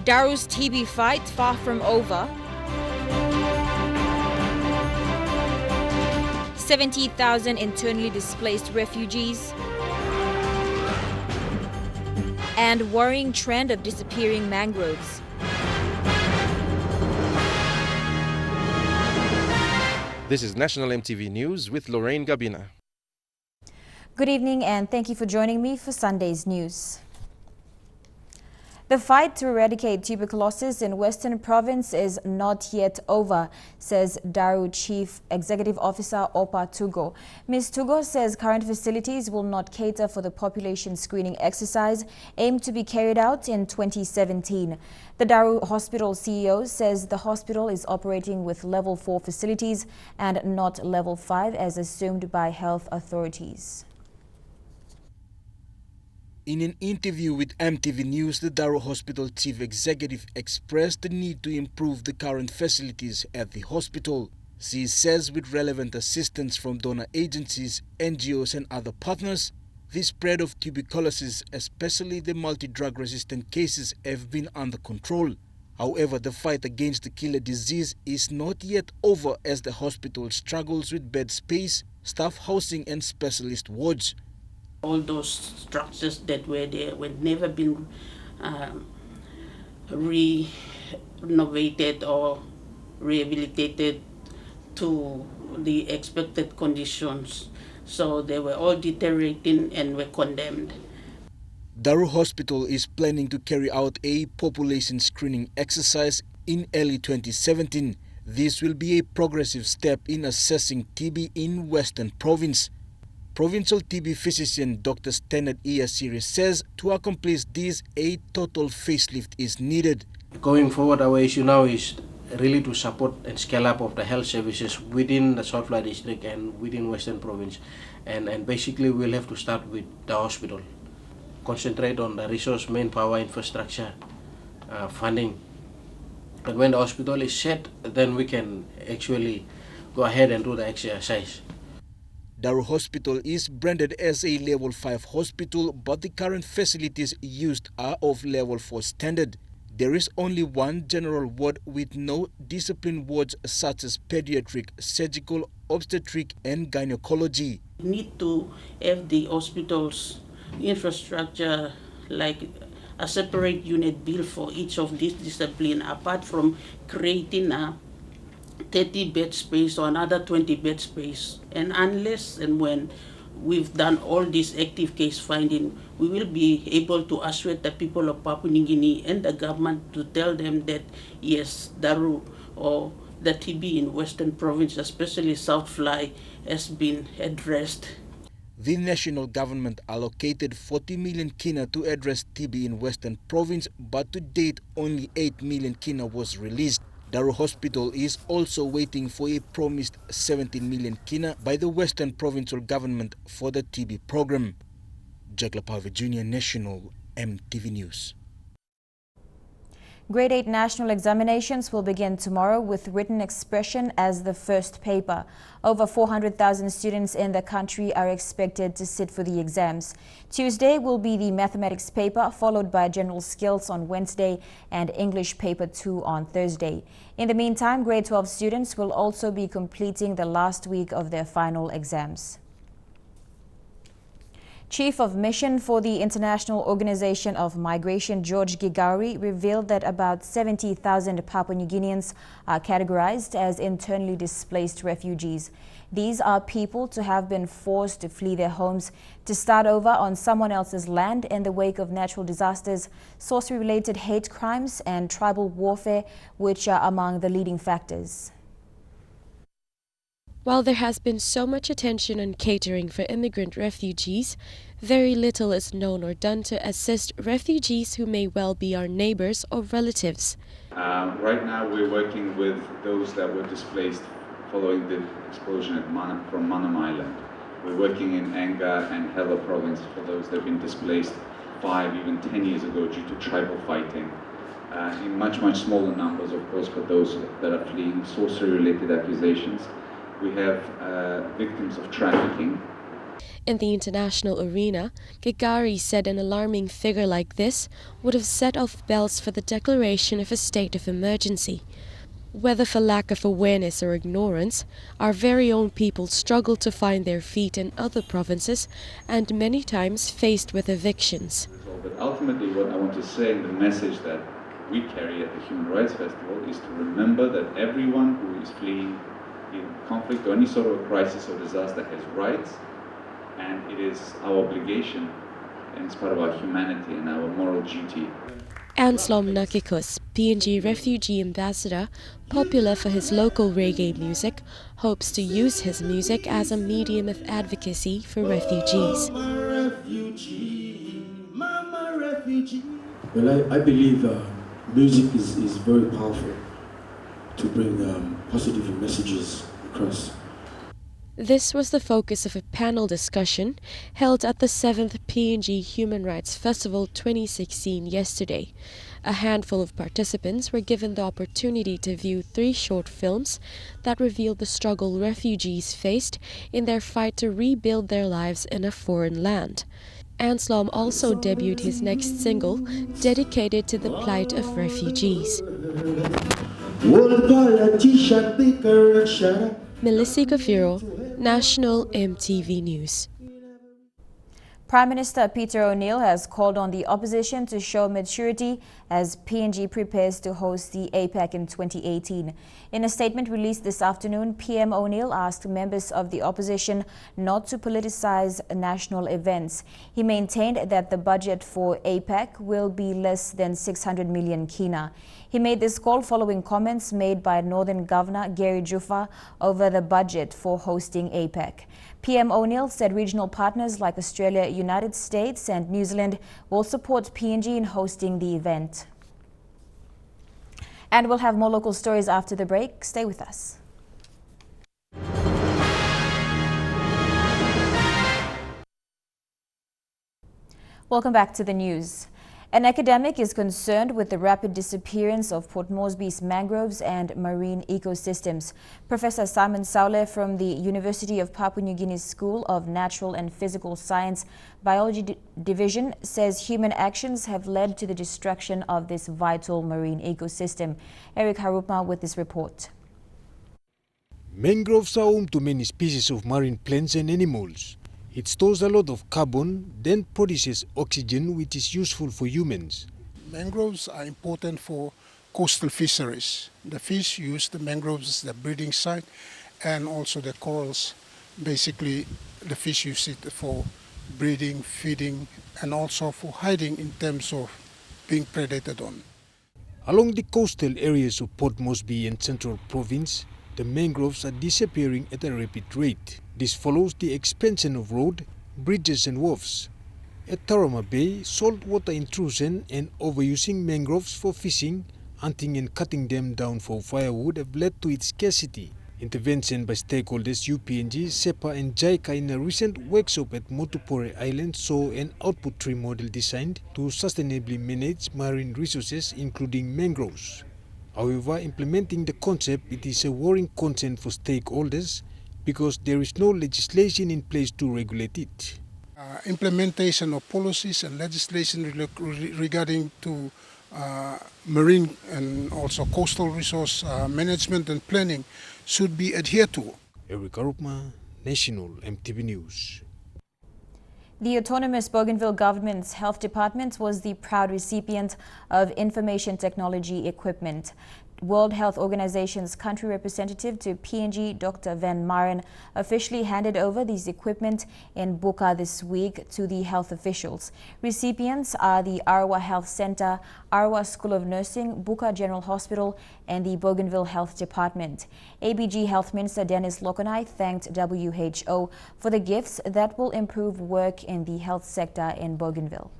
Daru's TB fight far from over. 70,000 internally displaced refugees. And worrying trend of disappearing mangroves. This is National EMTV News with Lorraine Gabina. Good evening and thank you for joining me for Sunday's news. The fight to eradicate tuberculosis in Western Province is not yet over, says Daru Chief Executive Officer Opa Tugo. Ms. Tugo says current facilities will not cater for the population screening exercise aimed to be carried out in 2017. The Daru Hospital CEO says the hospital is operating with level 4 facilities and not level 5 as assumed by health authorities. In an interview with EMTV News, the Daru Hospital Chief Executive expressed the need to improve the current facilities at the hospital. She says with relevant assistance from donor agencies, NGOs and other partners, the spread of tuberculosis, especially the multi-drug resistant cases, have been under control. However, the fight against the killer disease is not yet over as the hospital struggles with bed space, staff housing and specialist wards. All those structures that were there were never been renovated or rehabilitated to the expected conditions. So they were all deteriorating and were condemned. Daru Hospital is planning to carry out a population screening exercise in early 2017. This will be a progressive step in assessing TB in Western Province. Provincial TB physician Dr. Standard Iyasiri says to accomplish this, a total facelift is needed. Going forward, our issue now is really to support and scale up of the health services within the South Fly district and within Western Province. And basically we'll have to start with the hospital. Concentrate on the resource, manpower, infrastructure, funding. And when the hospital is set, then we can actually go ahead and do the exercise. Daru Hospital is branded as a level 5 hospital, but the current facilities used are of level 4 standard. There is only one general ward with no discipline wards such as pediatric, surgical, obstetric and gynecology. We need to have the hospital's infrastructure like a separate unit built for each of these disciplines, apart from creating a 30 bed space or another 20 bed space. And unless and when we've done all this active case finding, we will be able to assuage the people of Papua New Guinea and the government to tell them that yes, Daru or the TB in Western Province, especially South Fly, has been addressed. The national government allocated 40 million kina to address TB in Western Province, but to date only 8 million kina was released. Daru Hospital is also waiting for a promised 17 million kina by the Western Provincial Government for the TB program. Jack Lapave Jr., National EMTV News. Grade 8 national examinations will begin tomorrow with written expression as the first paper. Over 400,000 students in the country are expected to sit for the exams. Tuesday will be the mathematics paper, followed by general skills on Wednesday and English paper 2 on Thursday. In the meantime, grade 12 students will also be completing the last week of their final exams. Chief of Mission for the International Organization of Migration, George Gigauri, revealed that about 70,000 Papua New Guineans are categorized as internally displaced refugees. These are people to have been forced to flee their homes to start over on someone else's land in the wake of natural disasters, sorcery-related hate crimes and tribal warfare, which are among the leading factors. While there has been so much attention on catering for immigrant refugees, very little is known or done to assist refugees who may well be our neighbors or relatives. Right now we're working with those that were displaced following the explosion from Manam Island. We're working in Anga and Hela province for those that have been displaced 5, even 10 years ago due to tribal fighting. In much smaller numbers, of course, for those that are fleeing sorcery-related accusations. We have victims of trafficking, In the international arena, Gagari said an alarming figure like this would have set off bells for the declaration of a state of emergency. Whether for lack of awareness or ignorance, our very own people struggle to find their feet in other provinces and many times faced with evictions. But ultimately what I want to say, and the message that we carry at the Human Rights Festival, is to remember that everyone who is fleeing in conflict or any sort of crisis or disaster has rights, and it is our obligation and it's part of our humanity and our moral duty. Anslom Nakikus, PNG refugee ambassador, popular for his local reggae music, hopes to use his music as a medium of advocacy for refugees. Well, I believe music is very powerful to bring positive messages across. This was the focus of a panel discussion held at the 7th PNG Human Rights Festival 2016 yesterday. A handful of participants were given the opportunity to view 3 short films that revealed the struggle refugees faced in their fight to rebuild their lives in a foreign land. Anslom also debuted his next single, dedicated to the plight of refugees. Melissa Gafiro, National EMTV News. Prime Minister Peter O'Neill has called on the opposition to show maturity as PNG prepares to host the APEC in 2018. In a statement released this afternoon, PM O'Neill asked members of the opposition not to politicize national events. He maintained that the budget for APEC will be less than 600 million kina. He made this call following comments made by Northern Governor Gary Jufa over the budget for hosting APEC. PM O'Neill said regional partners like Australia, United States and New Zealand will support PNG in hosting the event. And we'll have more local stories after the break. Stay with us. Welcome back to the news. An academic is concerned with the rapid disappearance of Port Moresby's mangroves and marine ecosystems. Professor Simon Saule from the University of Papua New Guinea's School of Natural and Physical Science Biology Division says human actions have led to the destruction of this vital marine ecosystem. Eric Harupma with this report. Mangroves are home to many species of marine plants and animals. It stores a lot of carbon, then produces oxygen, which is useful for humans. Mangroves are important for coastal fisheries. The fish use the mangroves as the breeding site, and also the corals. Basically, the fish use it for breeding, feeding, and also for hiding in terms of being predated on. Along the coastal areas of Port Moresby and Central Province, the mangroves are disappearing at a rapid rate. This follows the expansion of road, bridges and wharves. At Tarama Bay, saltwater intrusion and overusing mangroves for fishing, hunting and cutting them down for firewood have led to its scarcity. Intervention by stakeholders UPNG, SEPA and JICA in a recent workshop at Motupore Island saw an output tree model designed to sustainably manage marine resources including mangroves. However, implementing the concept, it is a worrying concern for stakeholders because there is no legislation in place to regulate it. Implementation of policies and legislation regarding to marine and also coastal resource management and planning should be adhered to. Eric Arupma, National EMTV News. The autonomous Bougainville government's health department was the proud recipient of information technology equipment. World Health Organization's country representative to PNG, Dr. Van Maren, officially handed over this equipment in Buka this week to the health officials. Recipients are the Arwa Health Center, Arwa School of Nursing, Buka General Hospital, and the Bougainville Health Department. ABG Health Minister Dennis Lokonai thanked WHO for the gifts that will improve work in the health sector in Bougainville.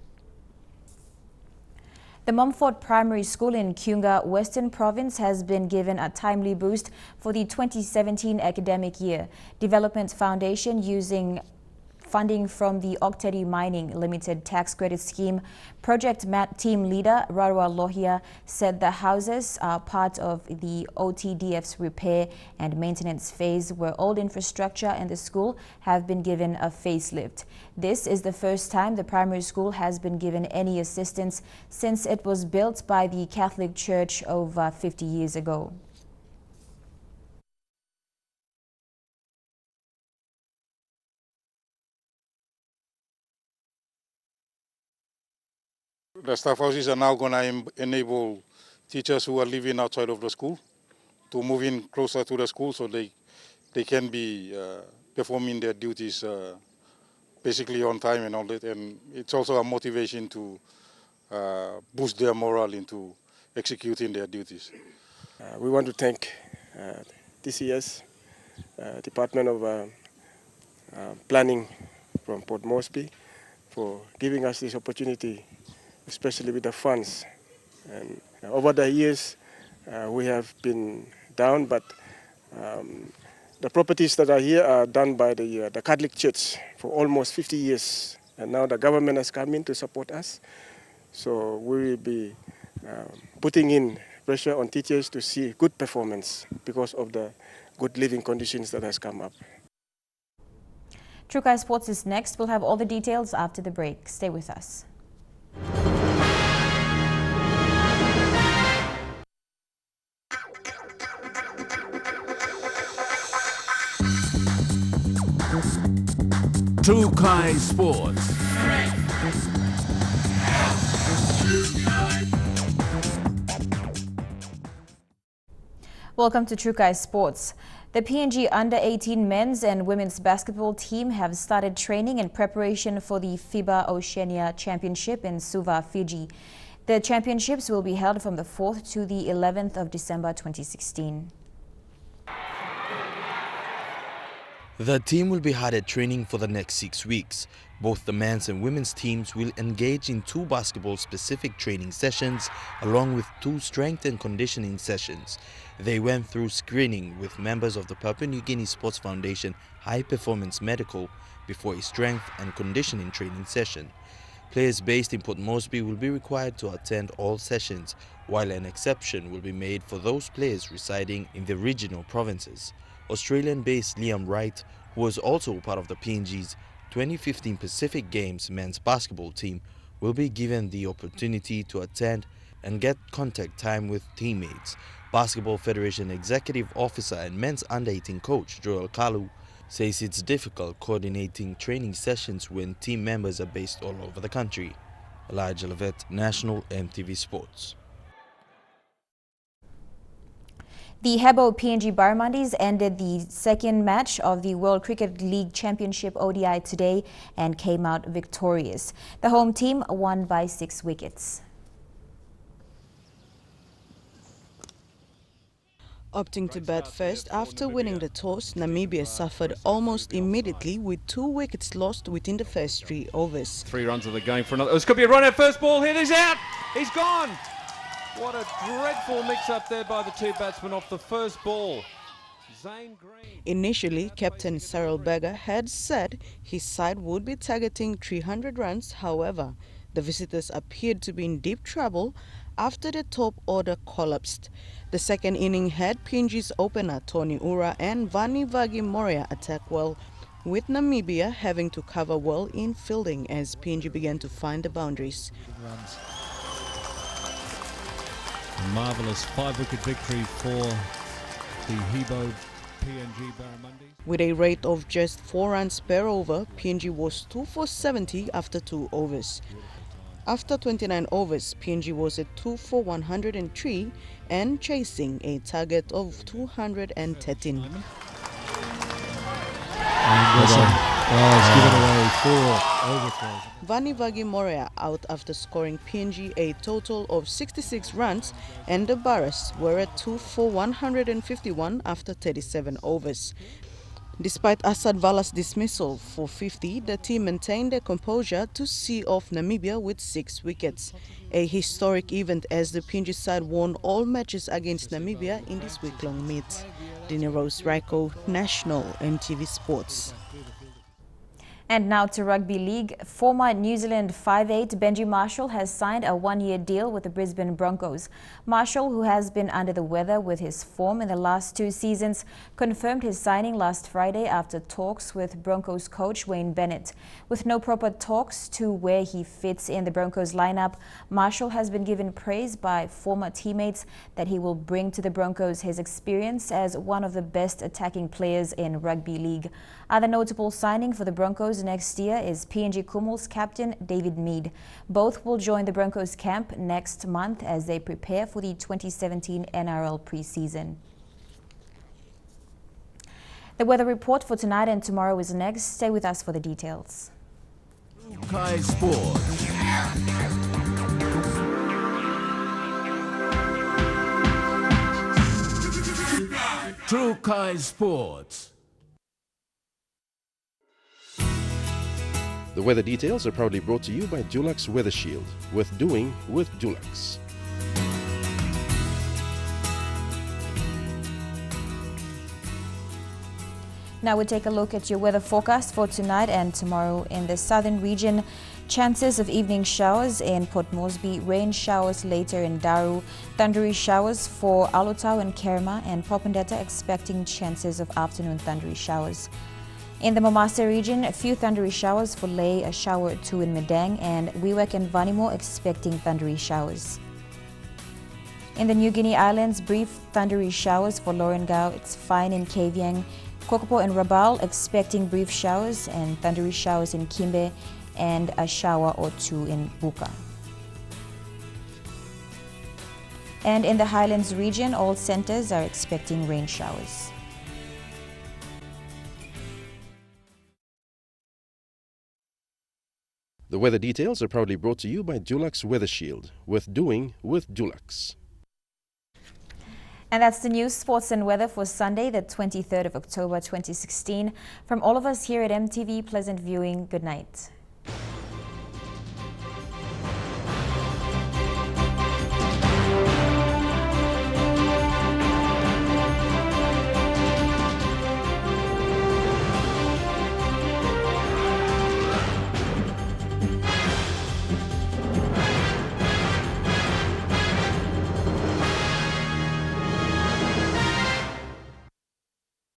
The Mumford Primary School in Kiunga, Western Province has been given a timely boost for the 2017 academic year. Development Foundation using funding from the Octedi Mining Limited Tax Credit Scheme. Project team leader Rarwa Lohia said the houses are part of the OTDF's repair and maintenance phase, where old infrastructure and the school have been given a facelift. This is the first time the primary school has been given any assistance since it was built by the Catholic Church over 50 years ago. The staff houses are now going to enable teachers who are living outside of the school to move in closer to the school so they can be performing their duties basically on time and all that. And it's also a motivation to boost their morale into executing their duties. We want to thank TCS, Department of Planning from Port Moresby, for giving us this opportunity, especially with the funds. And over the years, we have been down, but the properties that are here are done by the Catholic Church for almost 50 years. And now the government has come in to support us. So we will be putting in pressure on teachers to see good performance because of the good living conditions that has come up. Trukai Sports is next. We'll have all the details after the break. Stay with us. Trukai Sports. Welcome to Trukai Sports. The PNG Under-18 men's and women's basketball team have started training in preparation for the FIBA Oceania Championship in Suva, Fiji. The championships will be held from the 4th to the 11th of December 2016. The team will be hard at training for the next 6 weeks. Both the men's and women's teams will engage in 2 basketball-specific training sessions along with 2 strength and conditioning sessions. They went through screening with members of the Papua New Guinea Sports Foundation High Performance Medical before a strength and conditioning training session. Players based in Port Moresby will be required to attend all sessions, while an exception will be made for those players residing in the regional provinces. Australian-based Liam Wright, who was also part of the PNG's 2015 Pacific Games men's basketball team, will be given the opportunity to attend and get contact time with teammates. Basketball Federation Executive Officer and men's under-18 coach Joel Kalu says it's difficult coordinating training sessions when team members are based all over the country. Elijah Levet, National EMTV Sports. The Hebo PNG Barramundis ended the second match of the World Cricket League Championship ODI today and came out victorious. The home team won by 6 wickets. Opting to bat first after winning the toss, Namibia suffered almost immediately with 2 wickets lost within the first 3 overs. 3 runs of the game for another. This could be a run at first ball. Here, he's out. He's gone. What a dreadful mix-up there by the 2 batsmen off the first ball. Zane Green. Initially, Captain Cyril Berger had said his side would be targeting 300 runs. However, the visitors appeared to be in deep trouble after the top order collapsed. The second inning had PNG's opener Tony Ura and Vani Vagi Moria attack well, with Namibia having to cover well in fielding as PNG began to find the boundaries. A marvellous 5-wicket victory for the Hebo PNG Barramundis. With a rate of just 4 runs per over, PNG was 2 for 70 after 2 overs. After 29 overs, PNG was at 2 for 103 and chasing a target of 213. He's given away 4 overthrows. Vani Vagi Moria out after scoring PNG a total of 66 runs, and the Barras were at 2 for 151 after 37 overs. Despite Asad Vala's dismissal for 50, the team maintained their composure to see off Namibia with 6 wickets. A historic event as the PNG side won all matches against Namibia in this week-long meet. Dina Rose Raiko, National EMTV Sports. And now to rugby league. Former New Zealand 5'8" Benji Marshall has signed a one-year deal with the Brisbane Broncos. Marshall, who has been under the weather with his form in the last 2 seasons, confirmed his signing last Friday after talks with Broncos coach Wayne Bennett. With no proper talks to where he fits in the Broncos lineup, Marshall has been given praise by former teammates that he will bring to the Broncos his experience as one of the best attacking players in rugby league. Other notable signing for the Broncos next year is PNG Kumul's captain David Mead. Both will join the Broncos camp next month as they prepare for the 2017 NRL preseason. The weather report for tonight and tomorrow is next. Stay with us for the details. Kai Sports. True Kai Sports. The weather details are proudly brought to you by Dulux Weather Shield. Worth doing with Dulux. Now we take a look at your weather forecast for tonight and tomorrow. In the southern region, chances of evening showers in Port Moresby, rain showers later in Daru, thundery showers for Alotau and Kerma, and Popondetta expecting chances of afternoon thundery showers. In the Momasa region, a few thundery showers for Lae, a shower or 2 in Medang, and Wewak and Vanimo expecting thundery showers. In the New Guinea Islands, brief thundery showers for Lorengau, it's fine in Kavieng, Kokopo and Rabaul expecting brief showers and thundery showers in Kimbe, and a shower or 2 in Buka. And in the Highlands region, all centers are expecting rain showers. The weather details are proudly brought to you by Dulux Weather Shield. Worth doing with Dulux. And that's the news, sports and weather for Sunday, the 23rd of October 2016. From all of us here at MTV, pleasant viewing. Good night.